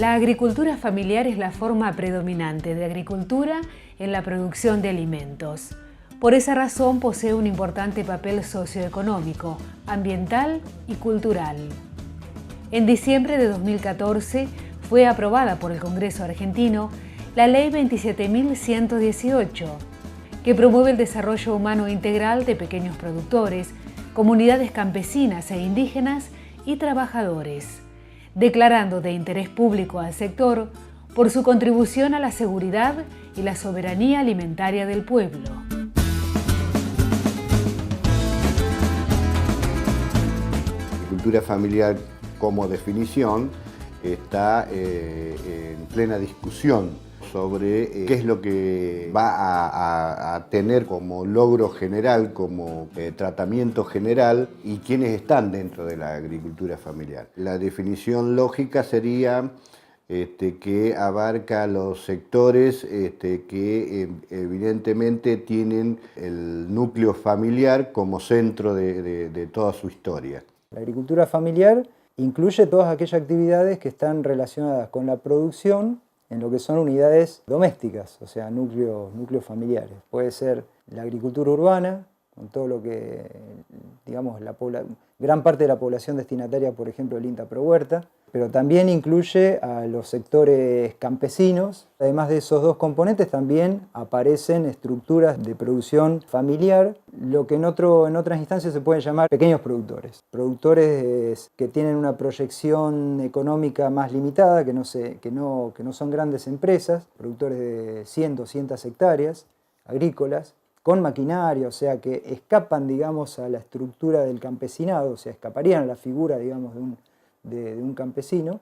La agricultura familiar es la forma predominante de agricultura en la producción de alimentos. Por esa razón posee un importante papel socioeconómico, ambiental y cultural. En diciembre de 2014 fue aprobada por el Congreso argentino la Ley 27.118, que promueve el desarrollo humano integral de pequeños productores, comunidades campesinas e indígenas y trabajadores, declarando de interés público al sector por su contribución a la seguridad y la soberanía alimentaria del pueblo. Agricultura familiar como definición está en plena discusión sobre qué es lo que va a tener como logro general, como tratamiento general y quiénes están dentro de la agricultura familiar. La definición lógica sería que abarca los sectores que evidentemente tienen el núcleo familiar como centro de toda su historia. La agricultura familiar incluye todas aquellas actividades que están relacionadas con la producción en lo que son unidades domésticas, o sea, núcleos familiares. Puede ser la agricultura urbana, con todo lo que, digamos, gran parte de la población destinataria, por ejemplo, del INTA Pro Huerta, pero también incluye a los sectores campesinos. Además de esos dos componentes, también aparecen estructuras de producción familiar, lo que en otras instancias se pueden llamar pequeños productores. Productores que tienen una proyección económica más limitada, que no son grandes empresas, productores de 100, 200 hectáreas agrícolas, con maquinaria, o sea, que escapan, digamos, a la estructura del campesinado, o sea, escaparían a la figura, digamos, de un campesino,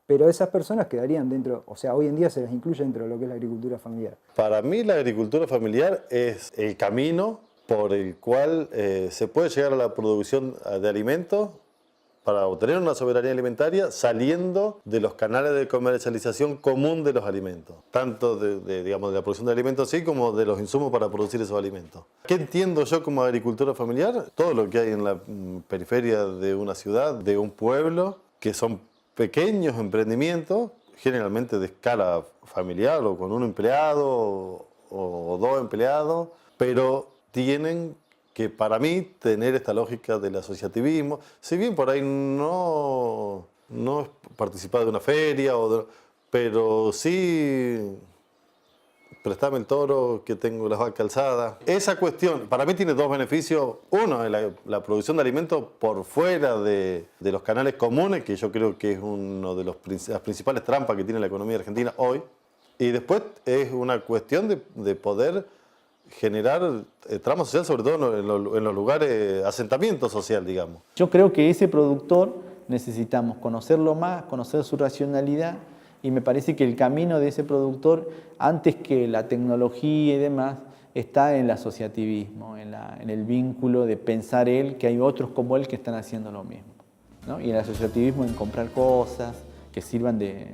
pero esas personas quedarían dentro, o sea, hoy en día se las incluye dentro de lo que es la agricultura familiar. Para mí la agricultura familiar es el camino por el cual se puede llegar a la producción de alimentos para obtener una soberanía alimentaria saliendo de los canales de comercialización común de los alimentos, tanto digamos, de la producción de alimentos así como de los insumos para producir esos alimentos. ¿Qué entiendo yo como agricultura familiar? Todo lo que hay en la periferia de una ciudad, de un pueblo, que son pequeños emprendimientos, generalmente de escala familiar o con un empleado o dos empleados, pero tienen que para mí tener esta lógica del asociativismo, si bien por ahí no es participar de una feria, pero sí prestame el toro que tengo las vacas alzadas. Esa cuestión para mí tiene dos beneficios. Uno es la producción de alimentos por fuera de los canales comunes, que yo creo que es una de las principales trampas que tiene la economía argentina hoy. Y después es una cuestión de poder generar trama social, sobre todo en los lugares, asentamiento social, digamos. Yo creo que ese productor necesitamos conocerlo más, conocer su racionalidad, y me parece que el camino de ese productor, antes que la tecnología y demás, está en el asociativismo, en el vínculo de pensar él que hay otros como él que están haciendo lo mismo, ¿no? Y el asociativismo en comprar cosas que sirvan de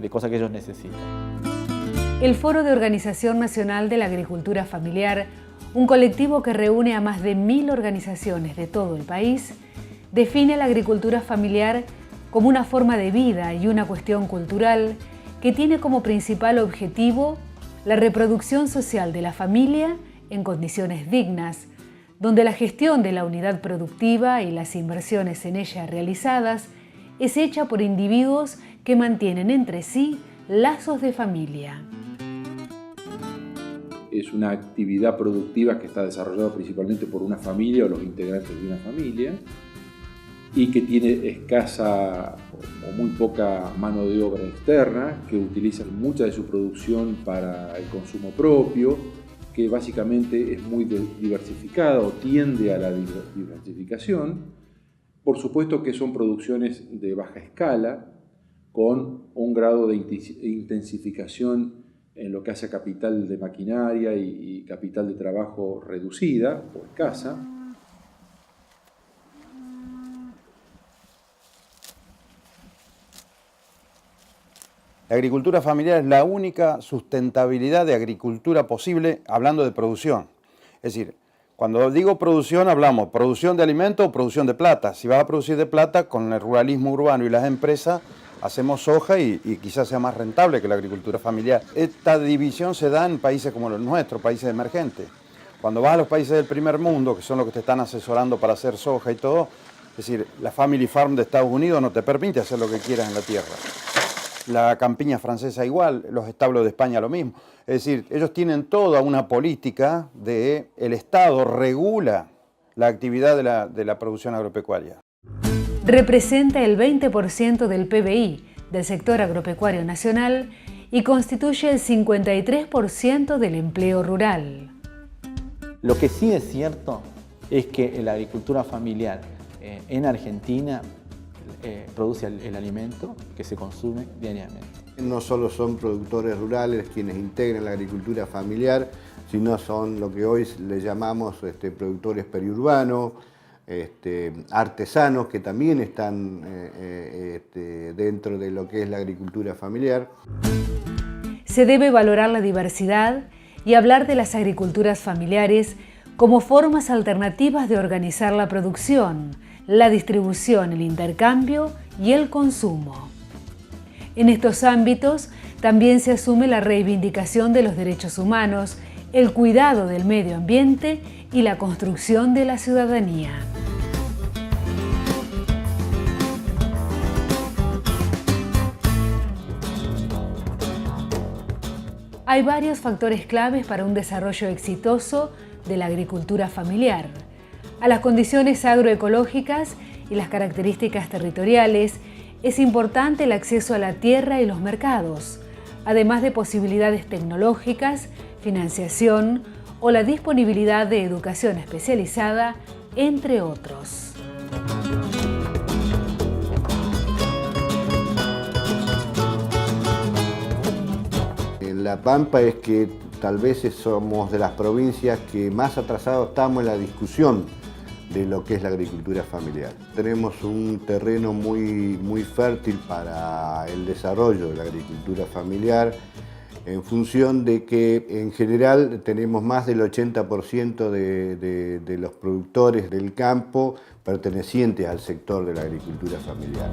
cosas que ellos necesitan. El Foro de Organización Nacional de la Agricultura Familiar, un colectivo que reúne a más de 1000 organizaciones de todo el país, define la agricultura familiar como una forma de vida y una cuestión cultural que tiene como principal objetivo la reproducción social de la familia en condiciones dignas, donde la gestión de la unidad productiva y las inversiones en ella realizadas es hecha por individuos que mantienen entre sí lazos de familia. Es una actividad productiva que está desarrollada principalmente por una familia o los integrantes de una familia y que tiene escasa o muy poca mano de obra externa, que utiliza mucha de su producción para el consumo propio, que básicamente es muy diversificada o tiende a la diversificación. Por supuesto que son producciones de baja escala, con un grado de intensificación en lo que hace a capital de maquinaria y capital de trabajo reducida o escasa. La agricultura familiar es la única sustentabilidad de agricultura posible hablando de producción. Es decir, cuando digo producción hablamos producción de alimentos o producción de plata. Si vas a producir de plata, con el ruralismo urbano y las empresas, hacemos soja y quizás sea más rentable que la agricultura familiar. Esta división se da en países como los nuestros, países emergentes. Cuando vas a los países del primer mundo, que son los que te están asesorando para hacer soja y todo, es decir, la Family Farm de Estados Unidos no te permite hacer lo que quieras en la tierra. La campiña francesa igual, los establos de España lo mismo. Es decir, ellos tienen toda una política de el Estado regula la actividad de la producción agropecuaria. Representa el 20% del PBI del sector agropecuario nacional y constituye el 53% del empleo rural. Lo que sí es cierto es que la agricultura familiar en Argentina produce el alimento que se consume diariamente. No solo son productores rurales quienes integran la agricultura familiar, sino son lo que hoy le llamamos productores periurbanos, artesanos que también están dentro de lo que es la agricultura familiar. Se debe valorar la diversidad y hablar de las agriculturas familiares como formas alternativas de organizar la producción, la distribución, el intercambio y el consumo. En estos ámbitos también se asume la reivindicación de los derechos humanos, el cuidado del medio ambiente y la construcción de la ciudadanía. Hay varios factores claves para un desarrollo exitoso de la agricultura familiar. A las condiciones agroecológicas y las características territoriales es importante el acceso a la tierra y los mercados, además de posibilidades tecnológicas, financiación o la disponibilidad de educación especializada, entre otros. En La Pampa es que tal vez somos de las provincias que más atrasados estamos en la discusión de lo que es la agricultura familiar. Tenemos un terreno muy fértil para el desarrollo de la agricultura familiar en función de que en general tenemos más del 80% de los productores del campo pertenecientes al sector de la agricultura familiar.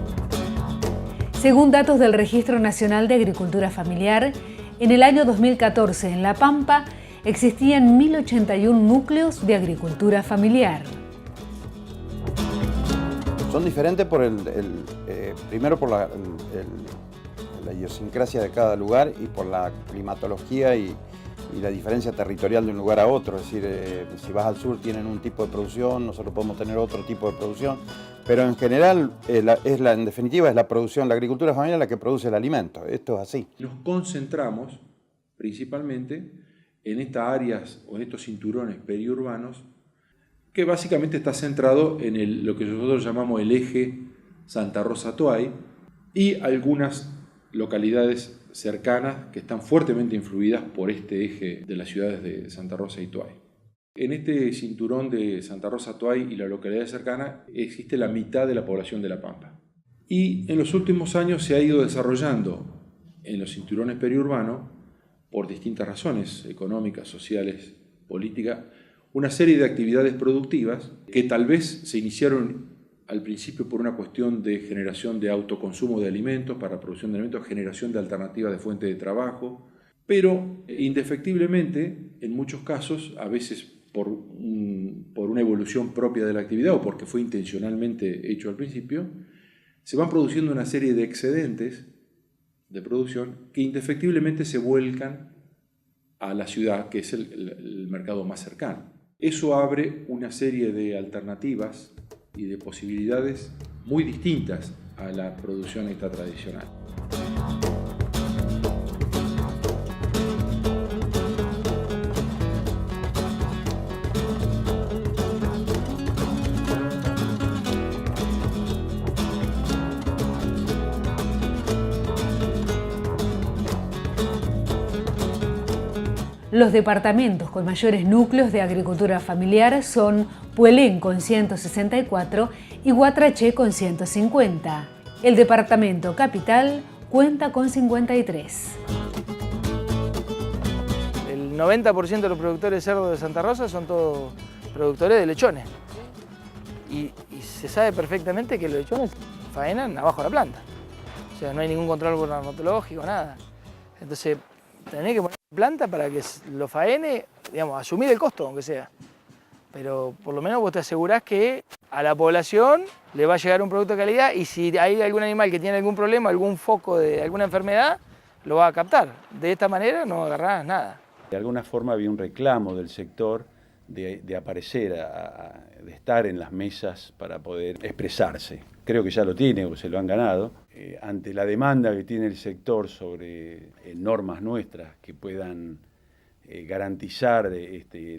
Según datos del Registro Nacional de Agricultura Familiar, en el año 2014 en La Pampa existían 1.081 núcleos de agricultura familiar. Son diferentes primero por la idiosincrasia de cada lugar y por la climatología y la diferencia territorial de un lugar a otro. Es decir, si vas al sur tienen un tipo de producción, nosotros podemos tener otro tipo de producción, pero en general, en definitiva, es la producción, la agricultura familiar la que produce el alimento. Esto es así. Nos concentramos principalmente en estas áreas o en estos cinturones periurbanos que básicamente está centrado en lo que nosotros llamamos el eje Santa Rosa-Toay y algunas localidades cercanas que están fuertemente influidas por este eje de las ciudades de Santa Rosa y Toay. En este cinturón de Santa Rosa, Toay y la localidad cercana existe la mitad de la población de La Pampa. Y en los últimos años se ha ido desarrollando en los cinturones periurbanos, por distintas razones económicas, sociales, políticas, una serie de actividades productivas que tal vez se iniciaron al principio por una cuestión de generación de autoconsumo de alimentos, para producción de alimentos, generación de alternativas de fuente de trabajo, pero indefectiblemente, en muchos casos, a veces por una evolución propia de la actividad o porque fue intencionalmente hecho al principio, se van produciendo una serie de excedentes de producción que indefectiblemente se vuelcan a la ciudad, que es el mercado más cercano. Eso abre una serie de alternativas y de posibilidades muy distintas a la producción esta tradicional. Los departamentos con mayores núcleos de agricultura familiar son Puelén con 164 y Guatraché con 150. El departamento capital cuenta con 53. El 90% de los productores de cerdo de Santa Rosa son todos productores de lechones. Y se sabe perfectamente que los lechones faenan abajo de la planta. O sea, no hay ningún control dermatológico, nada. Entonces, tenés que poner planta para que lo faene, digamos, asumir el costo, aunque sea. Pero por lo menos vos te asegurás que a la población le va a llegar un producto de calidad y si hay algún animal que tiene algún problema, algún foco de alguna enfermedad, lo va a captar. De esta manera no agarrás nada. De alguna forma había un reclamo del sector de aparecer, de estar en las mesas para poder expresarse. Creo que ya lo tiene o se lo han ganado. Ante la demanda que tiene el sector sobre normas nuestras que puedan garantizar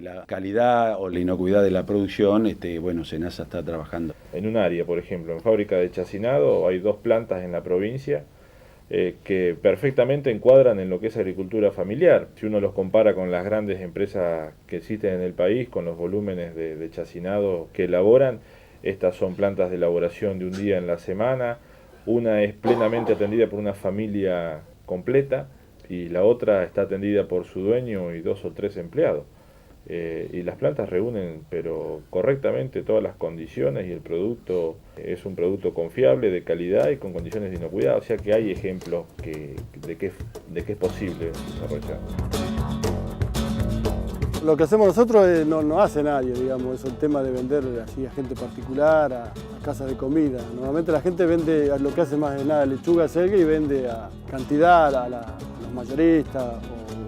la calidad o la inocuidad de la producción, bueno, SENASA está trabajando. En un área, por ejemplo, en fábrica de chacinado, hay 2 plantas en la provincia que perfectamente encuadran en lo que es agricultura familiar. Si uno los compara con las grandes empresas que existen en el país, con los volúmenes de chacinado que elaboran, estas son plantas de elaboración de un día en la semana. Una es plenamente atendida por una familia completa y la otra está atendida por su dueño y 2 o 3 empleados. Y las plantas reúnen pero correctamente todas las condiciones y el producto es un producto confiable, de calidad y con condiciones de inocuidad, o sea que hay ejemplos de que es posible desarrollar. Lo que hacemos nosotros no hace nadie, digamos, es el tema de vender así a gente particular, a casas de comida. Normalmente la gente vende lo que hace más de nada, lechuga, selga y vende a cantidad a los mayoristas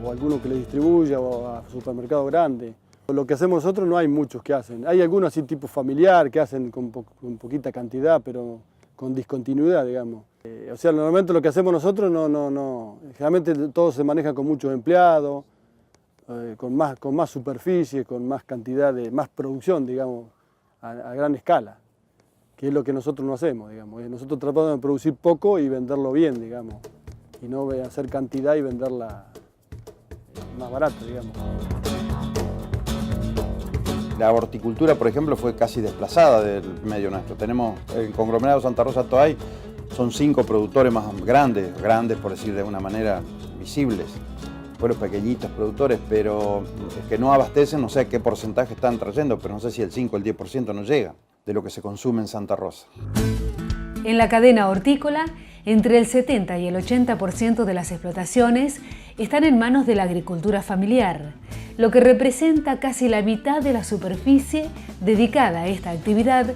o alguno que le distribuya o a supermercados grandes. Lo que hacemos nosotros no hay muchos que hacen. Hay algunos así tipo familiar que hacen con poquita cantidad, pero con discontinuidad, digamos. O sea, normalmente lo que hacemos nosotros generalmente todo se maneja con muchos empleados, con más superficie, con más cantidad más producción, digamos, a gran escala, que es lo que nosotros no hacemos, digamos. Nosotros tratamos de producir poco y venderlo bien, digamos, y no hacer cantidad y venderla más barato, digamos. La horticultura, por ejemplo, fue casi desplazada del medio nuestro. Tenemos el conglomerado Santa Rosa Toay, son 5 productores más grandes por decir de una manera, visibles. Fueron pequeñitos productores, pero es que no abastecen, no sé qué porcentaje están trayendo, pero no sé si el 5 o el 10% no llega de lo que se consume en Santa Rosa. En la cadena hortícola, entre el 70 y el 80% de las explotaciones están en manos de la agricultura familiar, lo que representa casi la mitad de la superficie dedicada a esta actividad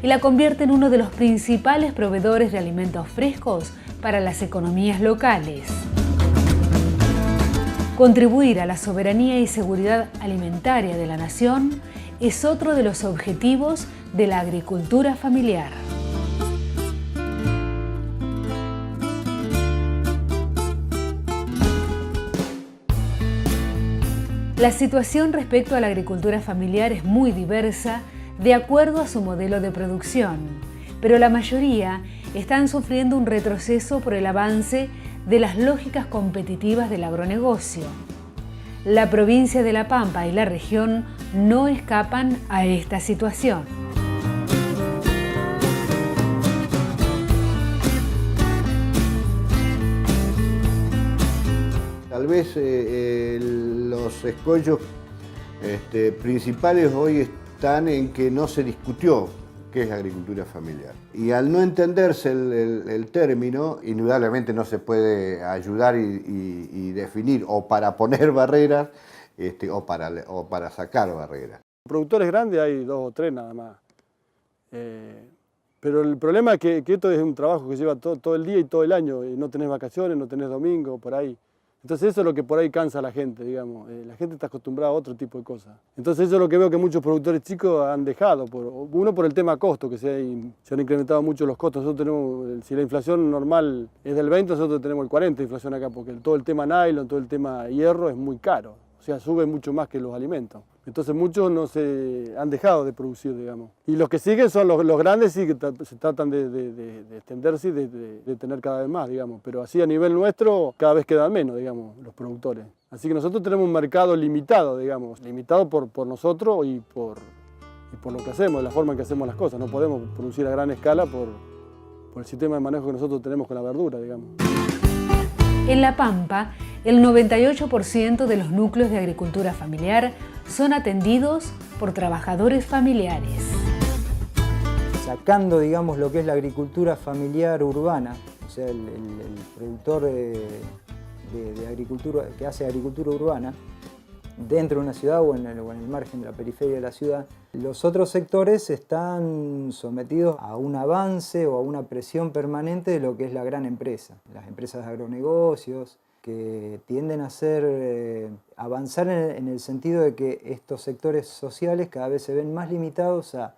y la convierte en uno de los principales proveedores de alimentos frescos para las economías locales. Contribuir a la soberanía y seguridad alimentaria de la nación es otro de los objetivos de la agricultura familiar. La situación respecto a la agricultura familiar es muy diversa de acuerdo a su modelo de producción, pero la mayoría están sufriendo un retroceso por el avance de las lógicas competitivas del agronegocio. La provincia de La Pampa y la región no escapan a esta situación. Tal vez los escollos principales hoy están en que no se discutió qué es la agricultura familiar. Y al no entenderse el término, indudablemente no se puede ayudar y definir o para poner barreras o para sacar barreras. Productores grandes hay 2 o 3 nada más. Pero el problema es que esto es un trabajo que lleva todo el día y todo el año. Y no tenés vacaciones, no tenés domingo, por ahí. Entonces eso es lo que por ahí cansa a la gente, digamos. La gente está acostumbrada a otro tipo de cosas. Entonces eso es lo que veo que muchos productores chicos han dejado. Uno por el tema costo, que se han incrementado mucho los costos. Nosotros tenemos, si la inflación normal es del 20, nosotros tenemos el 40 de inflación acá, porque todo el tema nylon, todo el tema hierro es muy caro. O sea, sube mucho más que los alimentos. Entonces muchos no se han dejado de producir, digamos. Y los que siguen son los grandes, sí, que se tratan de extenderse y de tener cada vez más, digamos. Pero así a nivel nuestro, cada vez quedan menos, digamos, los productores. Así que nosotros tenemos un mercado limitado, digamos. Limitado por nosotros y por lo que hacemos, de la forma en que hacemos las cosas. No podemos producir a gran escala por el sistema de manejo que nosotros tenemos con la verdura, digamos. En La Pampa, el 98% de los núcleos de agricultura familiar son atendidos por trabajadores familiares. Sacando, digamos, lo que es la agricultura familiar urbana, o sea, el productor de agricultura, que hace agricultura urbana, dentro de una ciudad o en el margen de la periferia de la ciudad, los otros sectores están sometidos a un avance o a una presión permanente de lo que es la gran empresa, las empresas de agronegocios, que tienden a avanzar en el sentido de que estos sectores sociales cada vez se ven más limitados a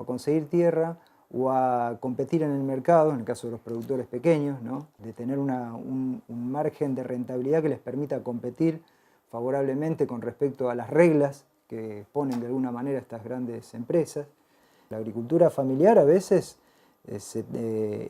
conseguir tierra o a competir en el mercado, en el caso de los productores pequeños, ¿no? De tener un margen de rentabilidad que les permita competir favorablemente con respecto a las reglas que ponen de alguna manera estas grandes empresas. La agricultura familiar a veces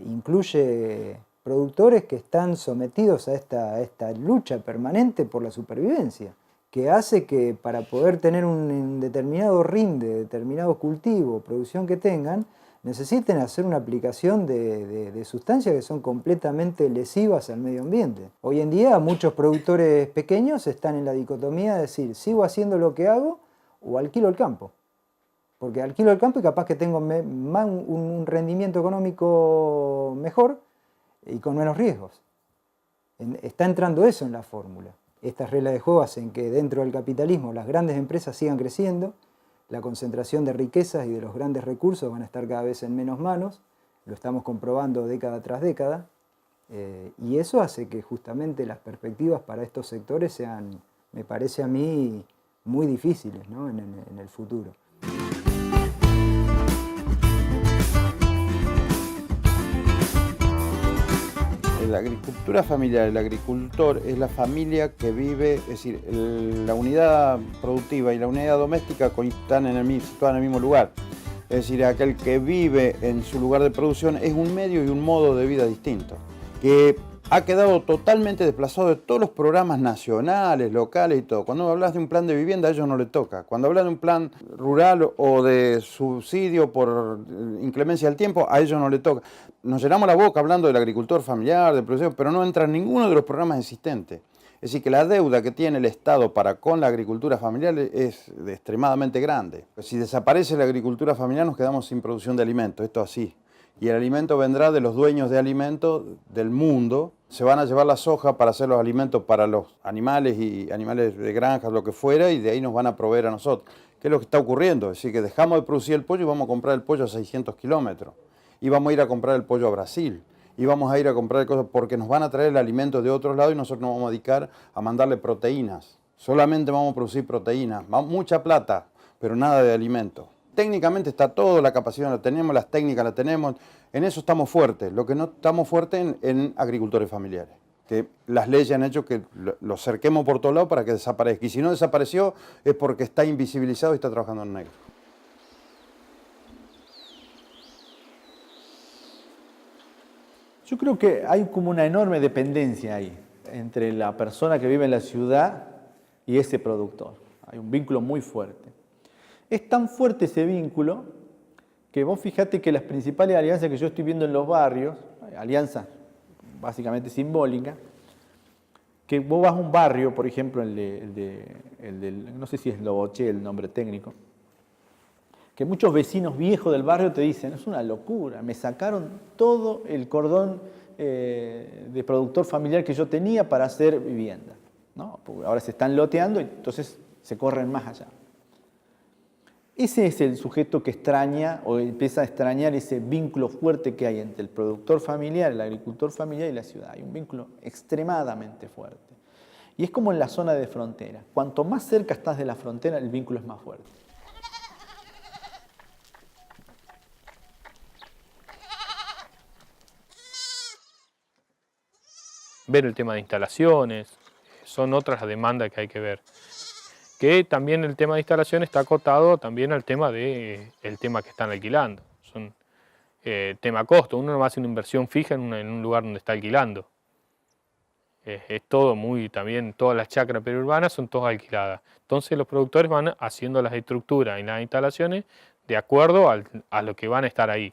incluye productores que están sometidos a esta lucha permanente por la supervivencia, que hace que para poder tener un determinado rinde, determinado cultivo, producción que tengan, necesiten hacer una aplicación de sustancias que son completamente lesivas al medio ambiente. Hoy en día muchos productores pequeños están en la dicotomía de decir, sigo haciendo lo que hago o alquilo el campo. Porque alquilo el campo y capaz que tengo un rendimiento económico mejor y con menos riesgos. Está entrando eso en la fórmula. Estas reglas de juego hacen que dentro del capitalismo las grandes empresas sigan creciendo, la concentración de riquezas y de los grandes recursos van a estar cada vez en menos manos, lo estamos comprobando década tras década, y eso hace que justamente las perspectivas para estos sectores sean, me parece a mí, muy difíciles, ¿no? en el futuro. La agricultura familiar, el agricultor es la familia que vive, es decir, la unidad productiva y la unidad doméstica están situadas en el mismo lugar. Es decir, aquel que vive en su lugar de producción es un medio y un modo de vida distinto, que ha quedado totalmente desplazado de todos los programas nacionales, locales y todo. Cuando hablas de un plan de vivienda, a ellos no les toca. Cuando hablas de un plan rural o de subsidio por inclemencia del tiempo, a ellos no les toca. Nos llenamos la boca hablando del agricultor familiar, de producción, pero no entra en ninguno de los programas existentes. Es decir, que la deuda que tiene el Estado para con la agricultura familiar es extremadamente grande. Si desaparece la agricultura familiar, nos quedamos sin producción de alimentos, esto así. Y el alimento vendrá de los dueños de alimentos del mundo. Se van a llevar la soja para hacer los alimentos para los animales y animales de granjas, lo que fuera, y de ahí nos van a proveer a nosotros. ¿Qué es lo que está ocurriendo? Es decir, que dejamos de producir el pollo y vamos a comprar el pollo a 600 kilómetros. Y vamos a ir a comprar el pollo a Brasil. Y vamos a ir a comprar cosas porque nos van a traer el alimento de otros lados y nosotros nos vamos a dedicar a mandarle proteínas. Solamente vamos a producir proteínas. Mucha plata, pero nada de alimento. Técnicamente está todo, la capacidad la tenemos, las técnicas las tenemos, en eso estamos fuertes. Lo que no estamos fuertes en agricultores familiares, que las leyes han hecho que lo cerquemos por todos lados para que desaparezca. Y si no desapareció es porque está invisibilizado y está trabajando en negro. Yo creo que hay como una enorme dependencia ahí entre la persona que vive en la ciudad y ese productor. Hay un vínculo muy fuerte. Es tan fuerte ese vínculo que vos fijate que las principales alianzas que yo estoy viendo en los barrios, alianzas básicamente simbólicas, que vos vas a un barrio, por ejemplo, no sé si es Loboché el nombre técnico, que muchos vecinos viejos del barrio te dicen, es una locura, me sacaron todo el cordón de productor familiar que yo tenía para hacer vivienda, ¿no? Porque ahora se están loteando y entonces se corren más allá. Ese es el sujeto que extraña o empieza a extrañar ese vínculo fuerte que hay entre el productor familiar, el agricultor familiar y la ciudad. Hay un vínculo extremadamente fuerte. Y es como en la zona de frontera. Cuanto más cerca estás de la frontera, el vínculo es más fuerte. Ver el tema de instalaciones, son otras las demandas que hay que ver. Que también el tema de instalaciones está acotado también al tema del tema que están alquilando. Son tema costo, uno no va a hacer una inversión fija en un lugar donde está alquilando. Es todo muy, también todas las chacras periurbanas son todas alquiladas. Entonces los productores van haciendo las estructuras y las instalaciones de acuerdo a lo que van a estar ahí.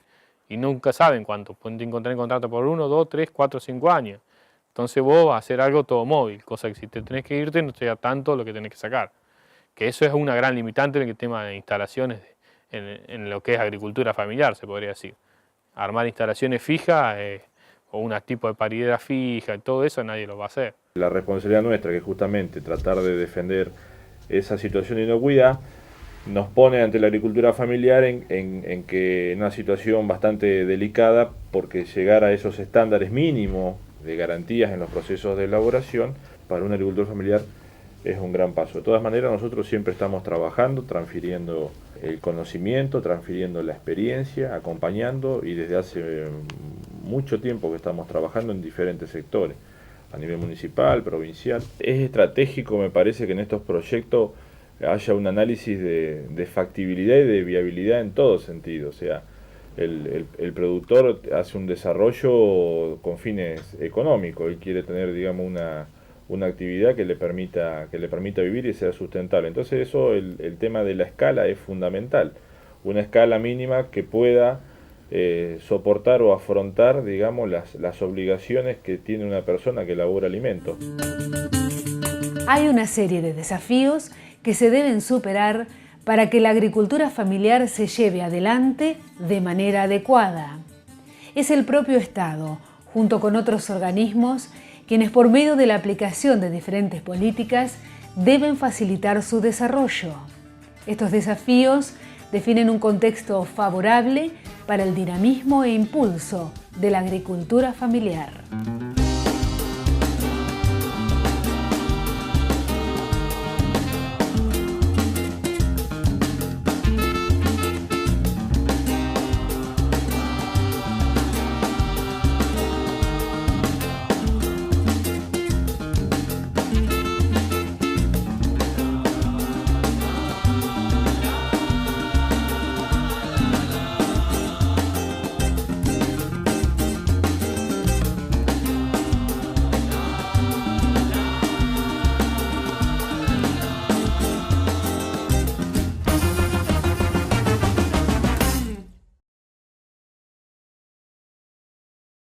Y nunca saben cuánto, pueden encontrar en contrato por 1, 2, 3, 4, 5 años. Entonces vos vas a hacer algo todo móvil, cosa que si te tenés que irte no te da tanto lo que tenés que sacar. Que eso es una gran limitante en el tema de instalaciones en lo que es agricultura familiar, se podría decir. Armar instalaciones fijas, o un tipo de paridad fija, todo eso nadie lo va a hacer. La responsabilidad nuestra, que es justamente tratar de defender esa situación de inocuidad, nos pone ante la agricultura familiar en una situación bastante delicada, porque llegar a esos estándares mínimos de garantías en los procesos de elaboración para un agricultor familiar es un gran paso. De todas maneras, nosotros siempre estamos trabajando, transfiriendo el conocimiento, transfiriendo la experiencia, acompañando, y desde hace mucho tiempo que estamos trabajando en diferentes sectores, a nivel municipal, provincial. Es estratégico, me parece, que en estos proyectos haya un análisis de factibilidad y de viabilidad en todo sentido. O sea, el productor hace un desarrollo con fines económicos y quiere tener, digamos, una actividad que le permita vivir y sea sustentable. Entonces eso, el tema de la escala es fundamental. Una escala mínima que pueda soportar o afrontar, digamos, las obligaciones que tiene una persona que elabora alimentos. Hay una serie de desafíos que se deben superar para que la agricultura familiar se lleve adelante de manera adecuada. Es el propio Estado, junto con otros organismos, quienes por medio de la aplicación de diferentes políticas deben facilitar su desarrollo. Estos desafíos definen un contexto favorable para el dinamismo e impulso de la agricultura familiar.